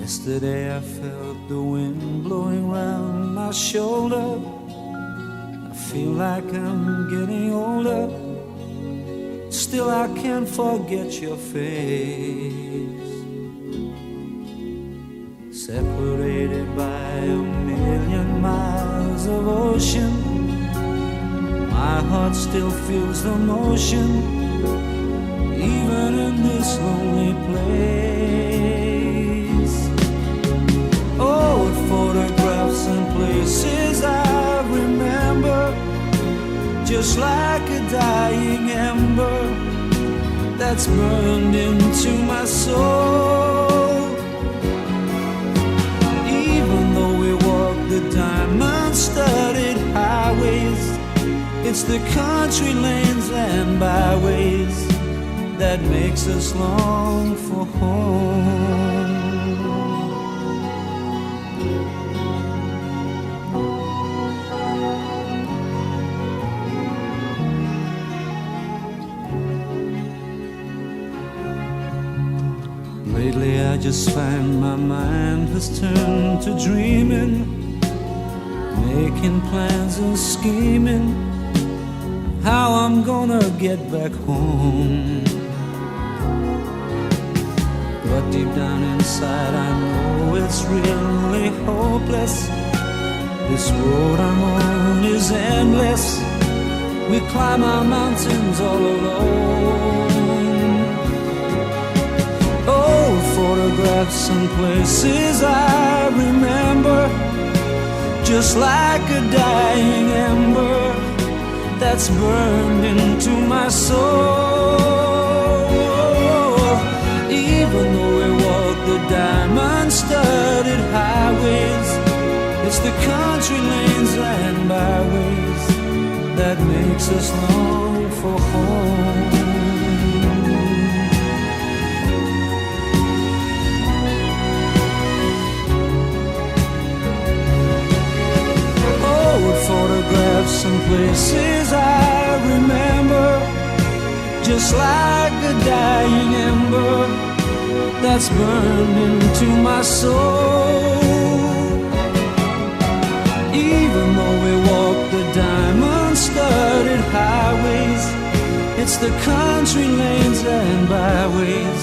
Yesterday I felt the wind blowing round my shoulder. I feel like I'm getting older. Still I can't forget your face. Separated by a million miles of ocean, my heart still feels the motion, even in this lonely place. Old photographs and places I remember, just like a dying ember that's burned into my soul. Even though we walk the diamond-studded highways, it's the country lanes and byways that makes us long for home. Lately I just find my mind has turned to dreaming, making plans and scheming how I'm gonna get back home. But deep down inside I know it's really hopeless. This road I'm on is endless. We climb our mountains all alone. Old photographs and places I remember, just like a dying ember that's burned into my soul. Even though we walk the diamond-studded highways, it's the country lanes and byways that makes us long for home. Old photographs and places I remember, just like a dying ember that's burned into my soul. Even though we walk the diamond-studded highways, it's the country lanes and byways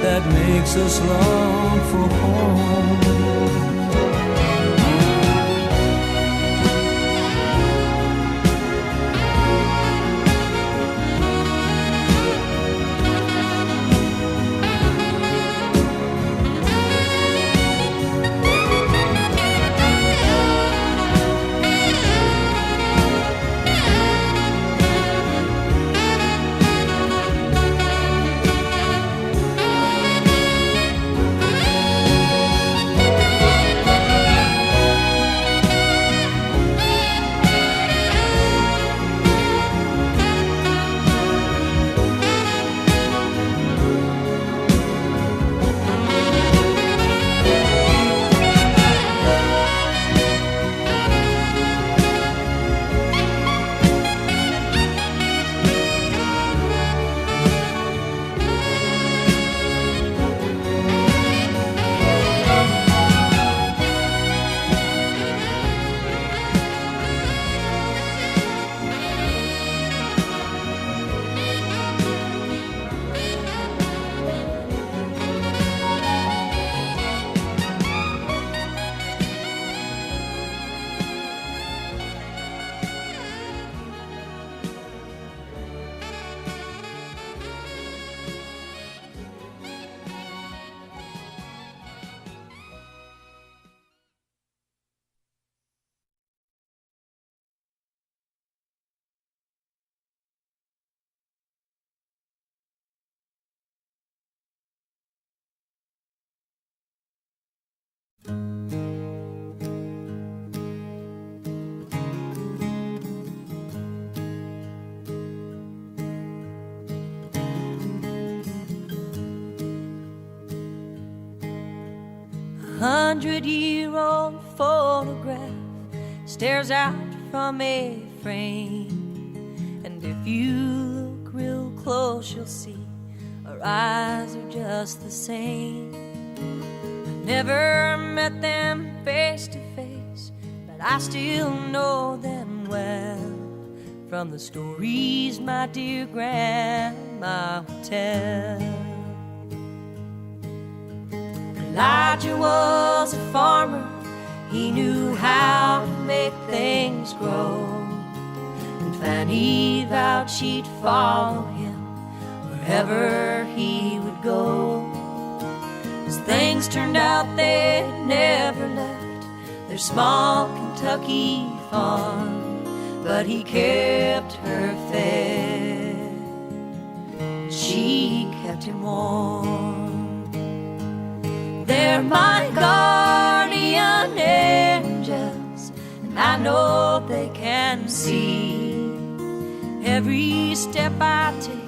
that makes us long for home. Hundred-year-old photograph stares out from a frame, and if you look real close you'll see our eyes are just the same. Never met them face to face, but I still know them well from the stories my dear grandma would tell. Elijah was a farmer. He knew how to make things grow, and Fanny vowed she'd follow him wherever he would go. As things turned out, they never left their small Kentucky farm, but he kept her fed, she kept him warm. They're my guardian angels, and I know they can see every step I take.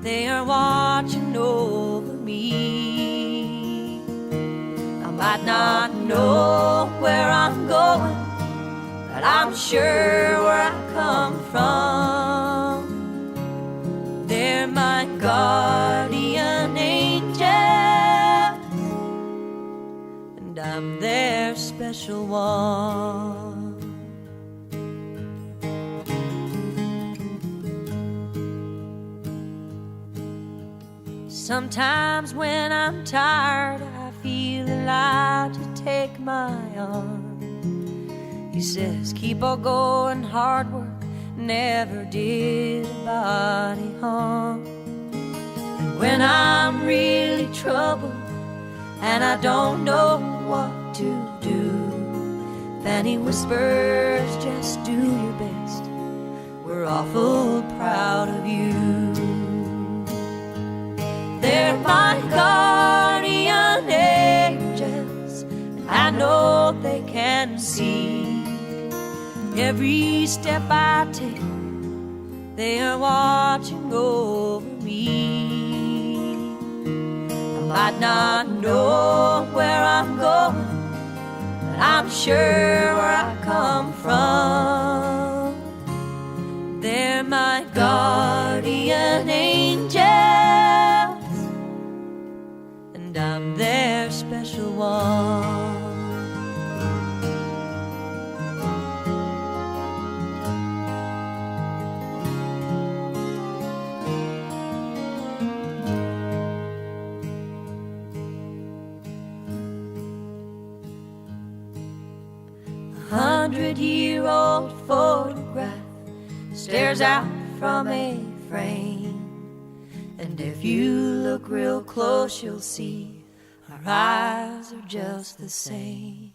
They are watching over me. I might not know where I'm going, but I'm sure where I come from. They're my guardian angels, and I'm their special one. Sometimes when I'm tired, I feel Elijah take my arm. He says, keep on going, hard work never did a body harm. And when I'm really troubled and I don't know what to do, Fanny whispers, just do your best, we're awful proud of you. They're my guardian angels, and I know they can see every step I take. They are watching over me. I might not know where I'm going, but I'm sure where I come from. They're my guardian angels, and I'm their special one. 100-year-old photograph stares out from a frame, and if you look real close, you'll see our eyes are just the same.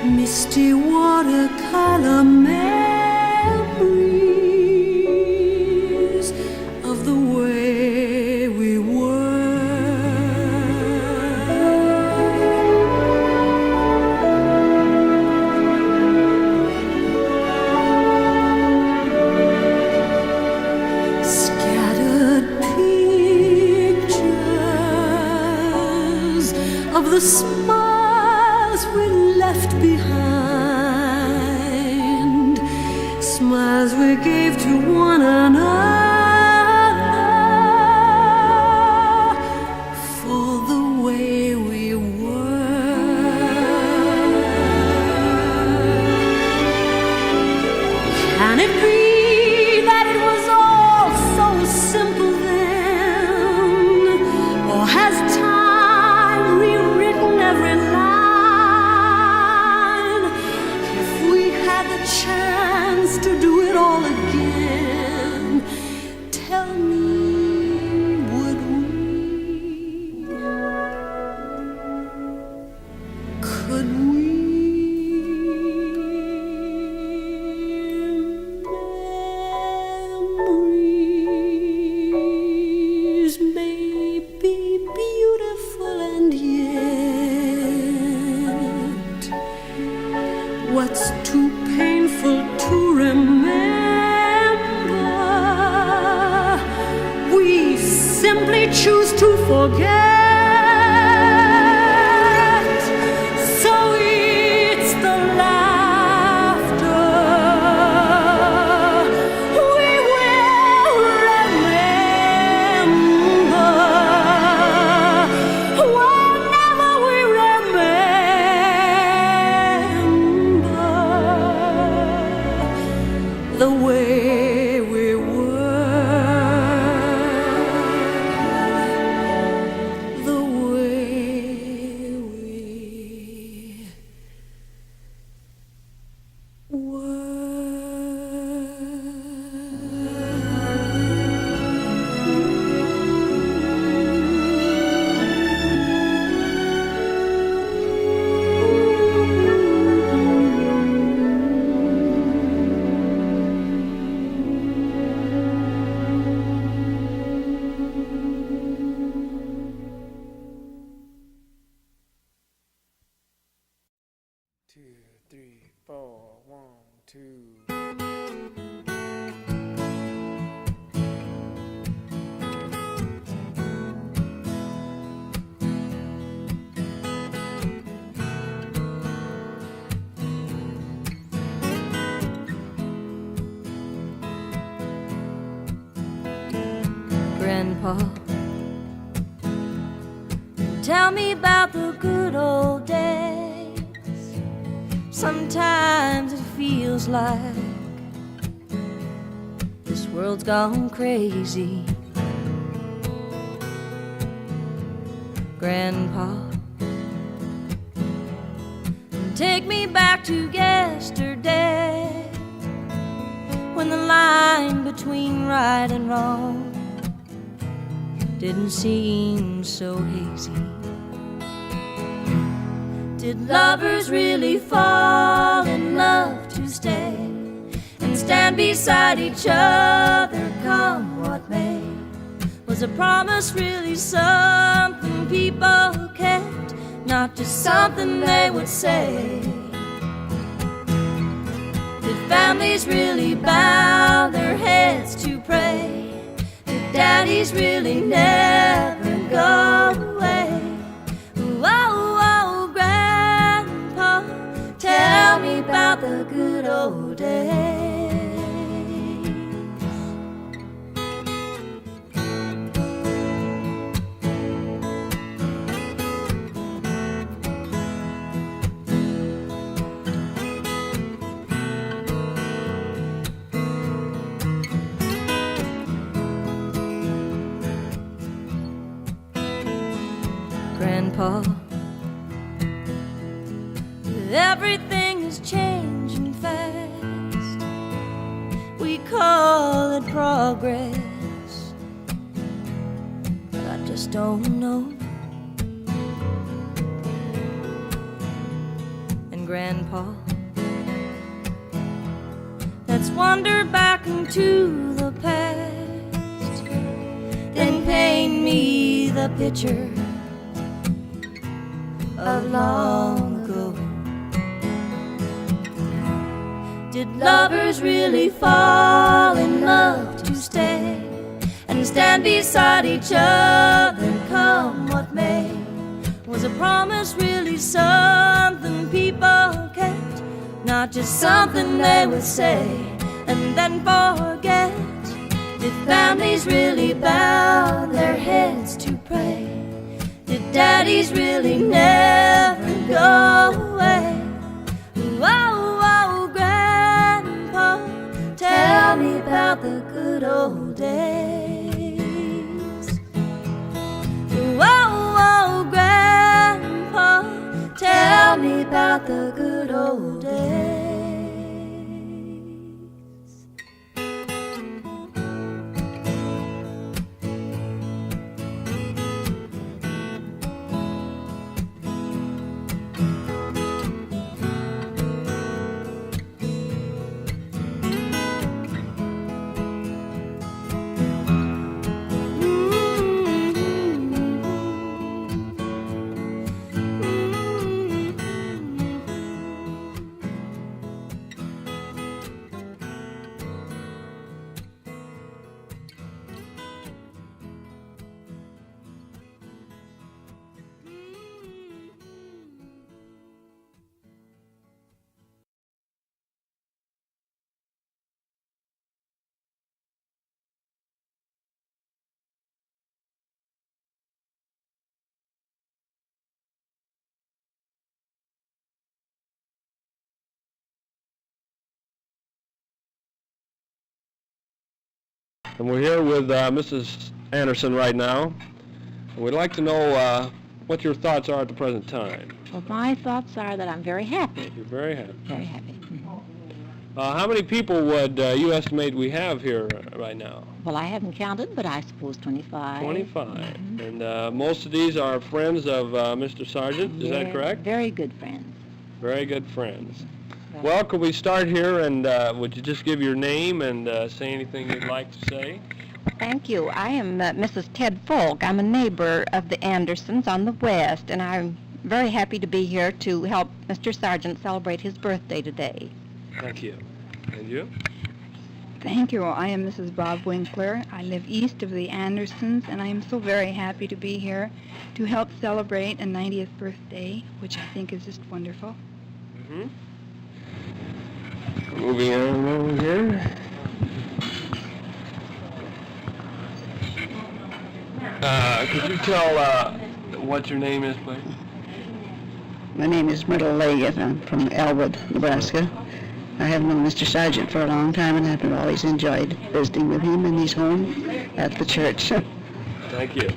Misty watercolor memories of the way we were. Scattered pictures of the smiles we left behind, smiles we gave to one another for the way we were. what's too painful to remember. We simply choose to forget. So it's the laughter we will remember. Whenever we remember the way we were, the way we were. 2, 3, 4, 1, 2. Grandpa, tell me about the good old days. Sometimes it feels like this world's gone crazy. Grandpa, take me back to yesterday, when the line between right and wrong didn't seem so hazy. Did lovers really fall in love to stay and stand beside each other, come what may? Was a promise really something people kept, not just something they would say? Did families really bow their heads to pray? Did daddies really never go away? Oh, oh, Grandpa, tell me about the good old days. Grandpa, everything is changing fast. We call it progress, but I just don't know. And Grandpa, let's wander back into the past, then paint me the picture of long ago. Did lovers really fall in love to stay and stand beside each other, come what may? Was a promise really something people kept, not just something they would say and then forget? Did families really bow their heads to pray? Did daddies really never go away? Oh, oh, Grandpa, tell me about the good old days. Oh, oh, Grandpa, tell me about the good old days. And we're here with Mrs. Anderson right now. And we'd like to know what your thoughts are at the present time. Well, my thoughts are that I'm very happy. You're very happy. Very happy. How many people would you estimate we have here right now? Well, I haven't counted, but I suppose 25. 25. Mm-hmm. And most of these are friends of Mr. Sargent, is that correct? Very good friends. Very good friends. Well, could we start here, and would you just give your name and say anything you'd like to say? Thank you. I am Mrs. Ted Folk. I'm a neighbor of the Andersons on the west, and I'm very happy to be here to help Mr. Sargent celebrate his birthday today. Thank you. And you? Thank you. I am Mrs. Bob Winkler. I live east of the Andersons, and I am so very happy to be here to help celebrate a 90th birthday, which I think is just wonderful. Mm-hmm. Moving on over here. Could you tell what your name is, please? My name is Myrtle Leggett. I'm from Elwood, Nebraska. I have known Mr. Sargent for a long time and have always enjoyed visiting with him in his home at the church. Thank you.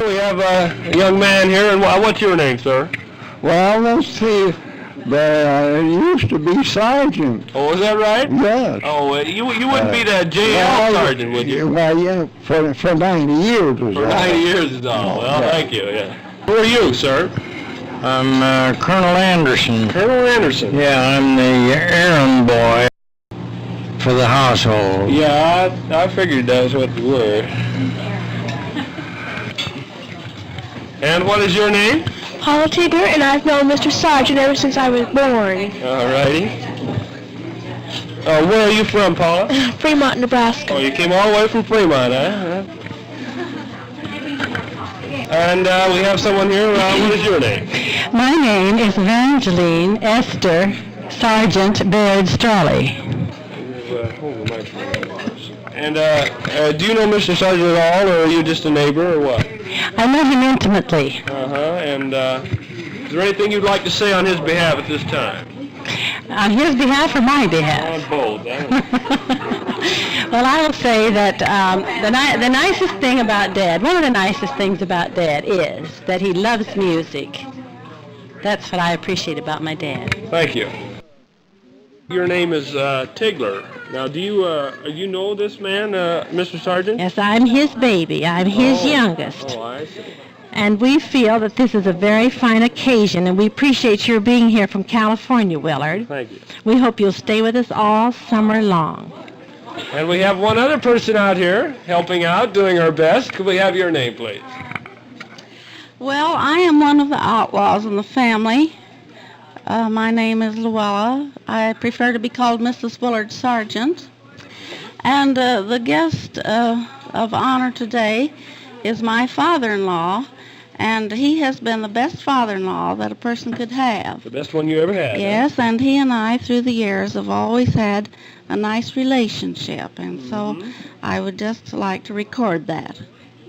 We have a young man here, and what's your name, sir? Well, let's see. It used to be Sargent. Oh, is that right? Yes. Oh, you wouldn't be the JL Sergeant, would you? Well, yeah, for 90 years. For 90 years is all. Well, yeah. Thank you, yeah. Who are you, sir? I'm Colonel Anderson. Colonel Anderson. Yeah, I'm the errand boy for the household. Yeah, I figured that's what you were. And what is your name? Paula Tigger, and I've known Mr. Sargent ever since I was born. All righty. Where are you from, Paula? Fremont, Nebraska. Oh, you came all the way from Fremont, huh? And we have someone here. What is your name? My name is Evangeline Esther Sargent Baird Strawley. And do you know Mr. Sargent at all, or are you just a neighbor, or what? I know him intimately. And is there anything you'd like to say on his behalf at this time? On his behalf or my behalf? On both. Well, I will say that the nicest thing about Dad, one of the nicest things about Dad is that he loves music. That's what I appreciate about my dad. Thank you. Your name is Tigler. Now, do you know this man, Mr. Sargent? Yes, I'm his baby. I'm his youngest. Oh, I see. And we feel that this is a very fine occasion, and we appreciate your being here from California, Willard. Thank you. We hope you'll stay with us all summer long. And we have one other person out here helping out, doing her best. Could we have your name, please? Well, I am one of the outlaws in the family. My name is Luella. I prefer to be called Mrs. Willard Sargent. And the guest of honor today is my father-in-law, and he has been the best father-in-law that a person could have. The best one you ever had. Yes, huh? and he and I, through the years, have always had a nice relationship, and so I would just like to record that.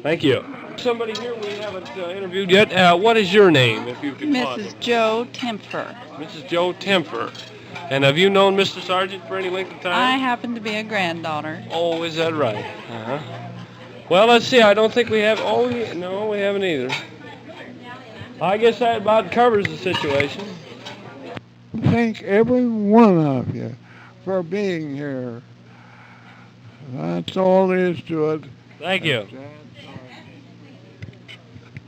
Thank you. Somebody here we haven't interviewed yet. What is your name, if you could Mrs. Joe Tempfer. Mrs. Joe Tempfer. And have you known Mr. Sargent for any length of time? I happen to be a granddaughter. Oh, is that right? Uh-huh. Well, let's see. I don't think we have... Oh, no, we haven't either. I guess that about covers the situation. Thank every one of you for being here. That's all there is to it. Thank you.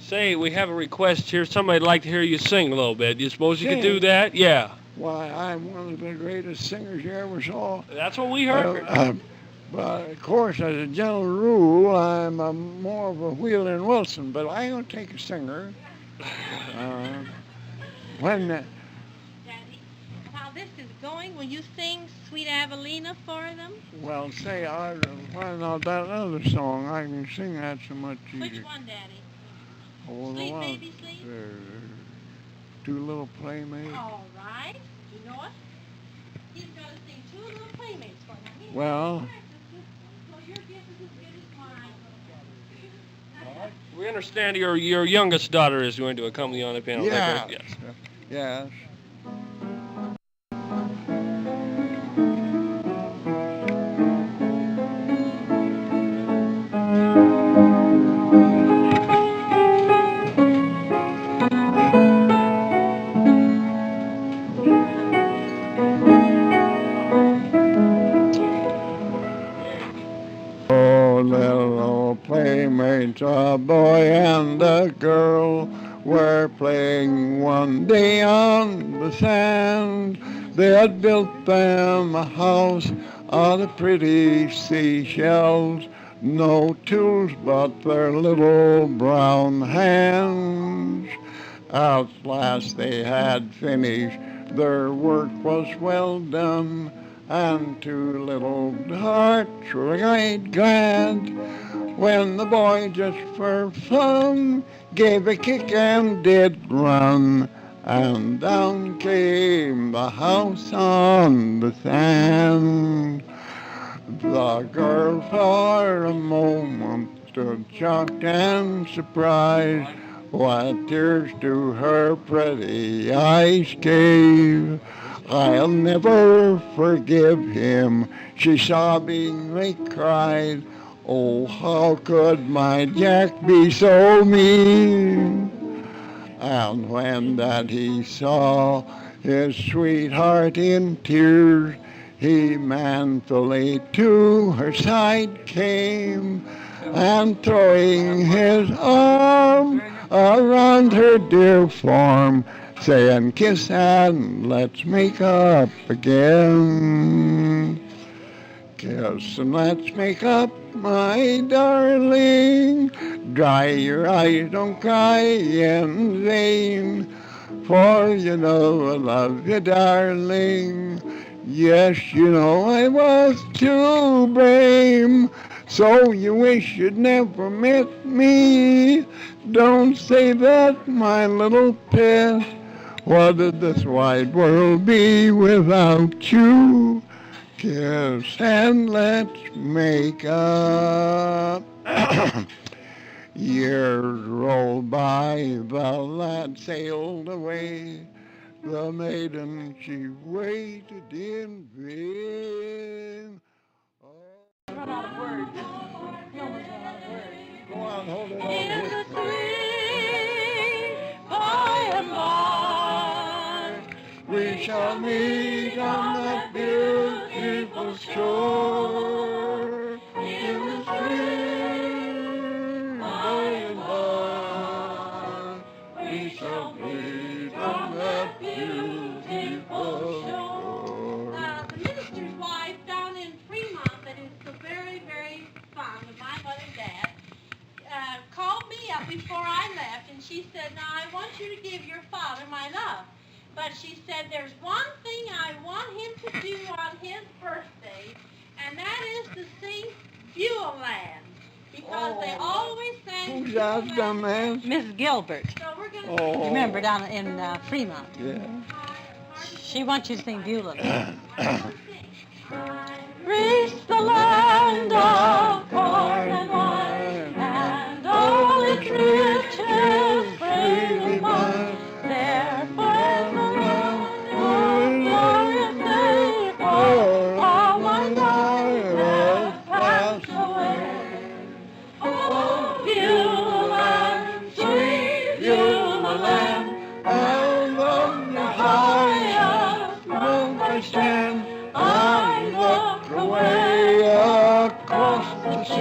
Say, we have a request here. Somebody'd like to hear you sing a little bit. Do you suppose you could do that? Yeah. Why, I'm one of the greatest singers you ever saw. That's what we heard. But, of course, as a general rule, I'm more of a Wheeler and Wilson, but I don't take a singer. When... Daddy, while this is going, will you sing Sweet Avelina for them? Well, say, I'll find out that other song. I can sing that so much easier. Which one, Daddy? Oh, Sleep, baby, sleep? Two Little Playmates. All right. You know what? He's going to sing Two Little Playmates for me. Well... So your guess is as good as mine. All right. We understand your youngest daughter is going to accompany you on the piano. Yeah. Yes. Yes. night a boy and a girl were playing one day on the sand. They had built them a house out of pretty seashells, no tools but their little brown hands. At last they had finished, their work was well done, and two little hearts were right glad when the boy, just for fun, gave a kick and did run, and down came the house on the sand. The girl for a moment stood shocked and surprised, while tears to her pretty eyes gave. I'll never forgive him, she sobbingly cried. Oh, how could my Jack be so mean? And when that he saw his sweetheart in tears, he manfully to her side came, and throwing his arm around her dear form, saying, kiss and let's make up again. Kiss and let's make up, my darling. Dry your eyes, don't cry in vain, for you know I love you, darling. Yes, you know I was to blame. So you wish you'd never met me. Don't say that, my little pet. What would this wide world be without you? Kiss and let's make up. Years rolled by, the lad sailed away. The maiden, she waited in vain. Run out of words. He almost ran out of words. Go on, hold it on. In the sweet by and by, We shall meet on that beautiful shore. In the sweet by and by, we shall meet on that beautiful shore. The minister's wife down in Fremont that is so very, very fond of my mother and dad called me up before I left, and she said, now I want you to give your father my love. But she said, there's one thing I want him to do on his birthday, and that is to sing Beulah Land. Because they always sang Who's that dumbass? Miss Gilbert. So we're going to Oh. Remember down in Fremont. Yeah. She wants you to sing Beulah. reach the land of corn and wine, and all its riches freely mine. Therefore is the land glorious day, for all my life has passed away. Oh, Beulah land, sweet Beulah land, Out on the highest mountain I stand. I look away across the sea.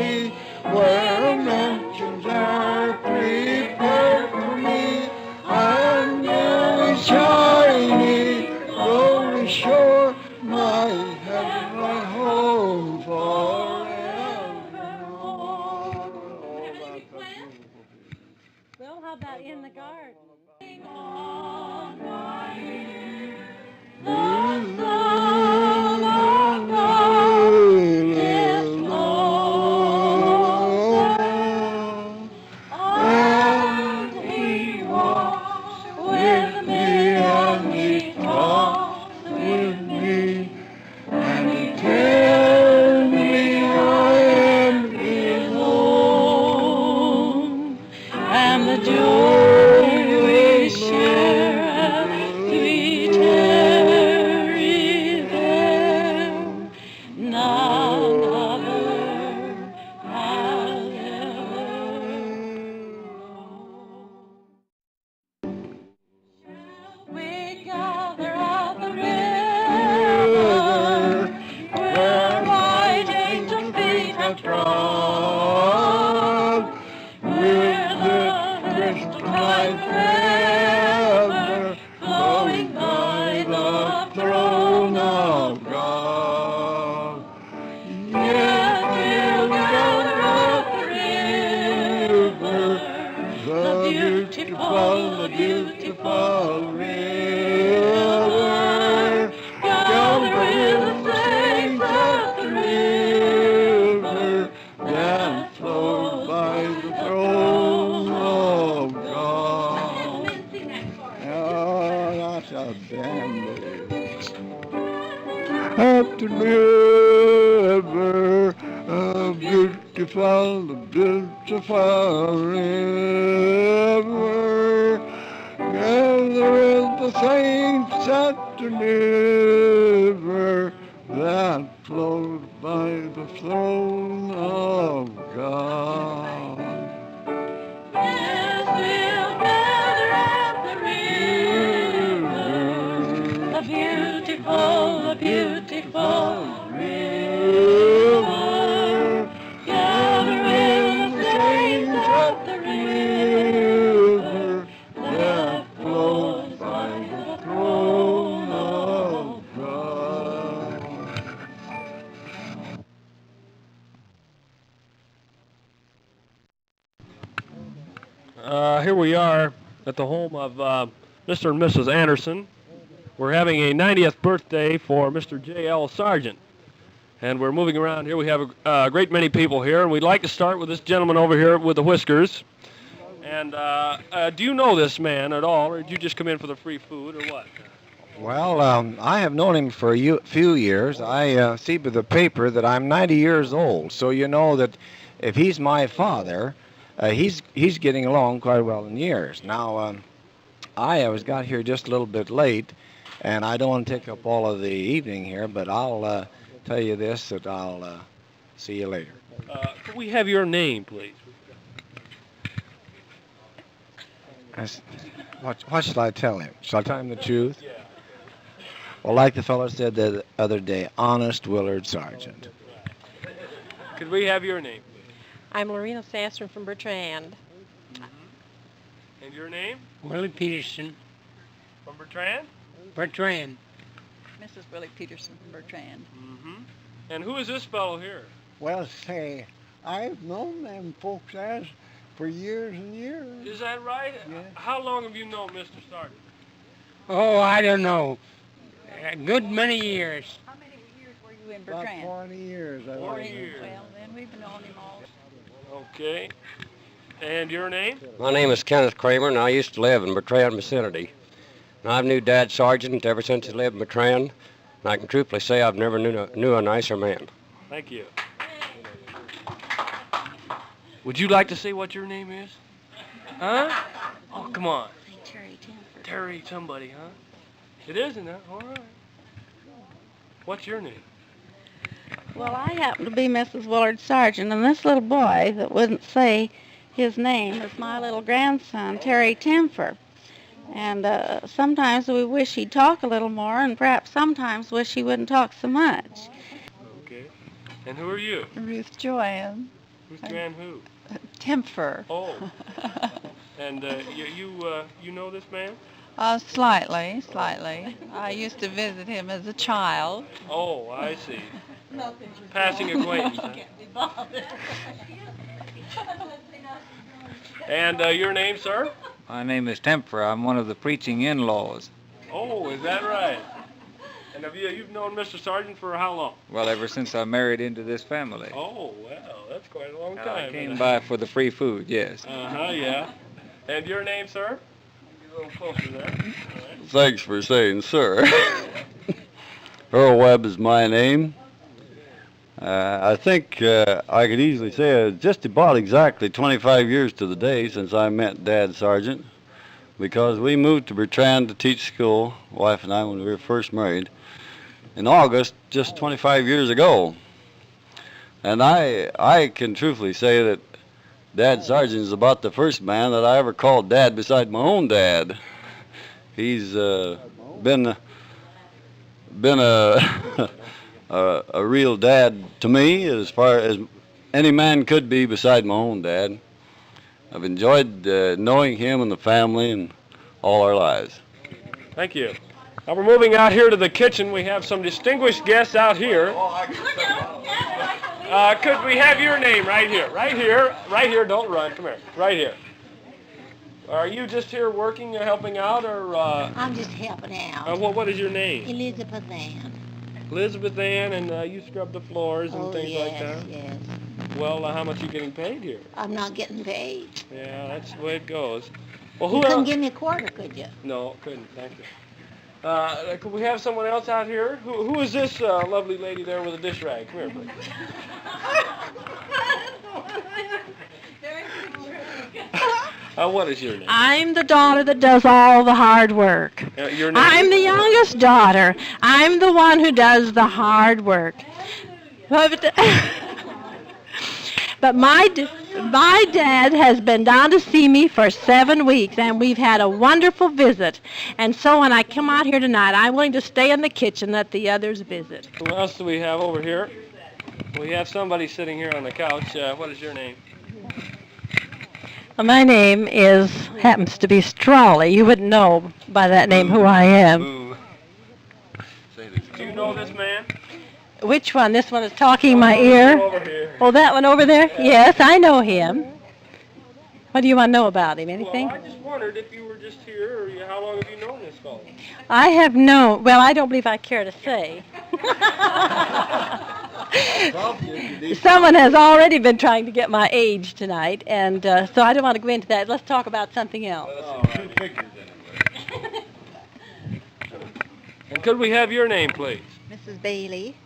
sandwich. Up the river, a beautiful, beautiful river. Gather with the saints at the river that flows by the throne of God. Yes, we'll gather at the river, the beautiful river. Gather with the saints at the river that flows by the throne of God. Here we are at the home of Mr. and Mrs. Anderson. We're having a 90th birthday for Mr. J.L. Sargent. And we're moving around here. We have a great many people here, and we'd like to start with this gentleman over here with the whiskers. And do you know this man at all, or did you just come in for the free food, or what? Well, I have known him for a few years. I see by the paper that I'm 90 years old, so you know that if he's my father, he's getting along quite well in years. Now, I was got here just a little bit late, and I don't want to take up all of the evening here, but I'll tell you this, that I'll see you later. Could we have your name, please? What shall I tell him? Shall I tell him the truth? Yeah. Well, like the fellow said the other day, honest Willard Sargent. Could we have your name? I'm Lorena Sasser from Bertrand. And your name? Willie Peterson. From Bertrand? Bertrand. Mrs. Willie Peterson from Bertrand. And who is this fellow here? Well, say, I've known them folks as for years and years. Is that right? Yeah. How long have you known Mr. Sargent? Oh, I don't know. A good many years. How many years were you in About Bertrand? 40 years. 40 years. Well, then we've known him all. Okay. And your name? My name is Kenneth Kramer, and I used to live in Bertrand vicinity. And I've knew Dad Sargent ever since he lived in Bertrand, and I can truthfully say I've never knew a nicer man. Thank you. Would you like to say what your name is? Huh? Oh, come on. Terry Temper. Terry somebody, huh? It is, isn't it? All right. What's your name? Well, I happen to be Mrs. Willard Sargent, and this little boy that wouldn't say his name is my little grandson, Terry Temper. And sometimes we wish he'd talk a little more, and perhaps sometimes wish he wouldn't talk so much. Okay. And who are you? Ruth Joanne. Who's Joanne who? Temper. Oh. And you know this man? Slightly. I used to visit him as a child. Oh, I see. Passing acquaintance. Huh? And your name, sir? My name is Temper. I'm one of the preaching in-laws. Oh, is that right? And you've known Mr. Sargent for how long? Well, ever since I married into this family. Oh, well, that's quite a long time. I came by for the free food, yes. Yeah. And your name, sir? A little closer there. All right. Thanks for saying, sir. Earl Webb is my name. I think I could easily say it's just about exactly 25 years to the day since I met Dad Sargent, because we moved to Bertrand to teach school, wife and I, when we were first married, in August, just 25 years ago. And I can truthfully say that Dad Sargent is about the first man that I ever called Dad beside my own dad. He's been a real dad to me, as far as any man could be beside my own dad. I've enjoyed knowing him and the family and all our lives. Thank you. Now we're moving out here to the kitchen. We have some distinguished guests out here. Could we have your name right here? Right here. Don't run. Come here. Right here. Are you just here working or helping out, or? I'm just helping out. What is your name? Elizabeth Ann. Elizabeth Ann, and you scrub the floors and things like that? Yes. Well, how much are you getting paid here? I'm not getting paid. Yeah, that's the way it goes. Well, You couldn't give me a quarter, could you? No, couldn't. Thank you. Could we have someone else out here? Who is this lovely lady there with a dish rag? Come here, please. What is your name? I'm the daughter that does all the hard work. Your name? I'm the youngest daughter. I'm the one who does the hard work. But my dad has been down to see me for 7 weeks, and we've had a wonderful visit. And so when I come out here tonight, I'm willing to stay in the kitchen, let the others visit. Who else do we have over here? We have somebody sitting here on the couch. What is your name? My name happens to be Strawley. You wouldn't know by that name who I am. Do you know this man? Which one? This one is talking in my ear? Over here. Oh, that one over there? Yes, I know him. What do you want to know about him? Anything? Well, I just wondered if you were just here, or how long have you known this fellow? I have known, well, I don't believe I care to say. Someone has already been trying to get my age tonight, and so I don't want to go into that. Let's talk about something else. And could we have your name, please? Mrs. Bailey.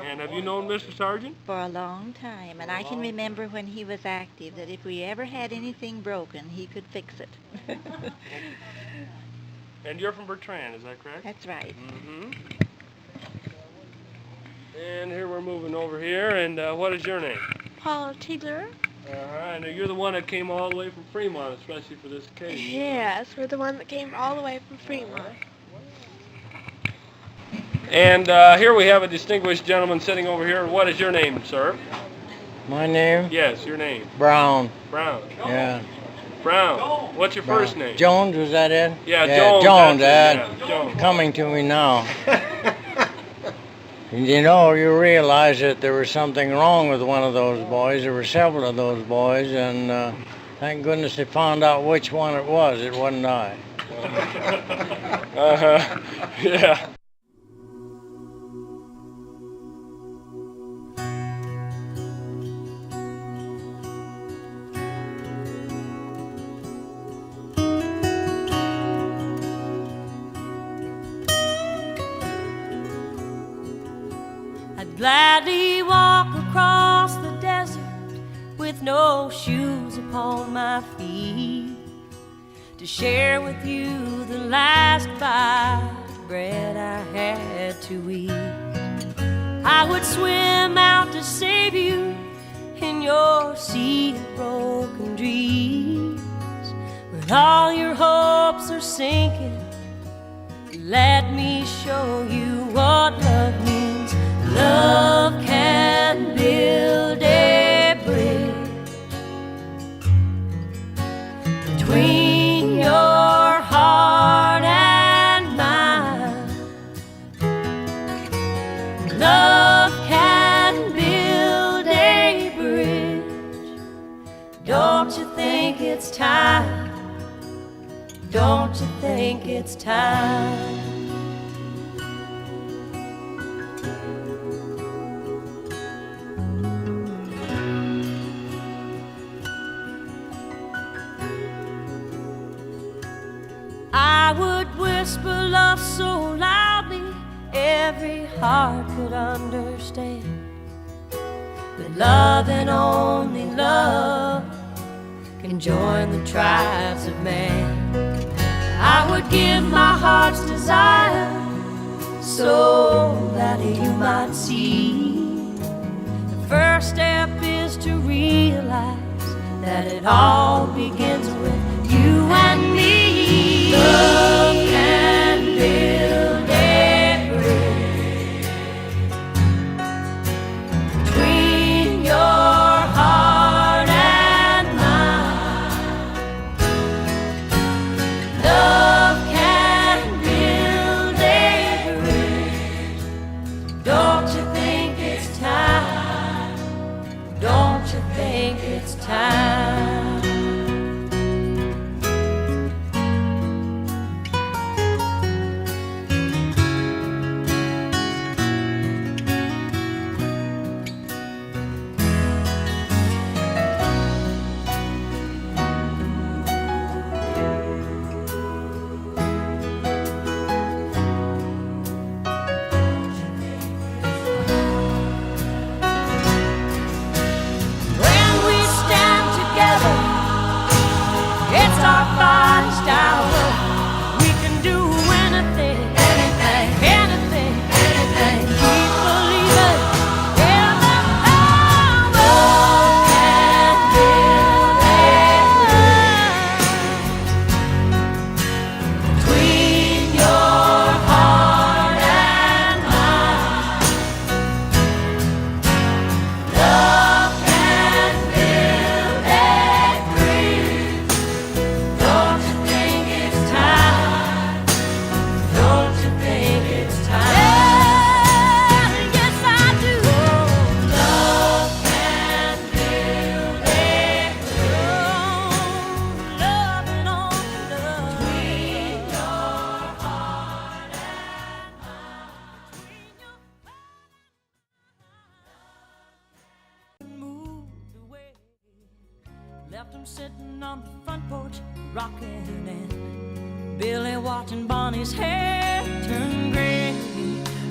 And have you known Mr. Sargent? For a long time, and I can remember when he was active that if we ever had anything broken, he could fix it. And you're from Bertrand, is that correct? That's right. Mm-hmm. And here we're moving over here, and what is your name? Paula Tigler. I know you're the one that came all the way from Fremont, especially for this occasion. Yes, we're the one that came all the way from Fremont. And here we have a distinguished gentleman sitting over here. What is your name, sir? My name? Yes, your name. Brown. Brown. Yeah. Brown. What's your Brown. first name? Jones, was that it? Yeah, Jones. Jones, Yeah, Jones. Coming to me now. You know, you realize that there was something wrong with one of those boys. There were several of those boys, and thank goodness they found out which one it was. It wasn't I. Yeah. I'd gladly walk across the desert with no shoes upon my feet to share with you the last bite of bread I had to eat. I would swim out to save you in your sea of broken dreams. When all your hopes are sinking, let me show you what love means. Love can build a bridge between your heart and mine. Love can build a bridge. Don't you think it's time? Don't you think it's time? I would whisper love so loudly every heart could understand that love and only love can join the tribes of man. I would give my heart's desire so that you might see. The first step is to realize that it all begins with you and me. Love can build a bridge between your heart and mine. Love can build a bridge. Don't you think it's time? Don't you think it's time? left him sitting on the front porch, rocking, and Billy watching Bonnie's hair turn gray.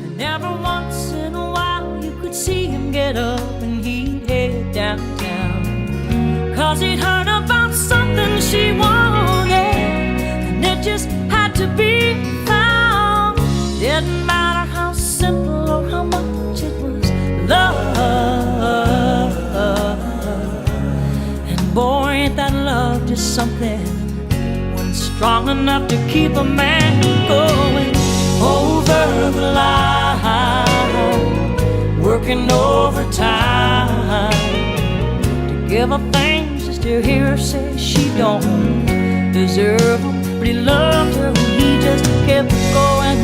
And every once in a while you could see him get up and he'd head downtown, 'cause he'd heard about something she wanted, and it just had to be found. Didn't matter how simple or how much it was love. And boy, ain't that love just something when strong enough to keep a man going over the line, working overtime to give her things just to hear her say she don't deserve them. But he loved her and he just kept going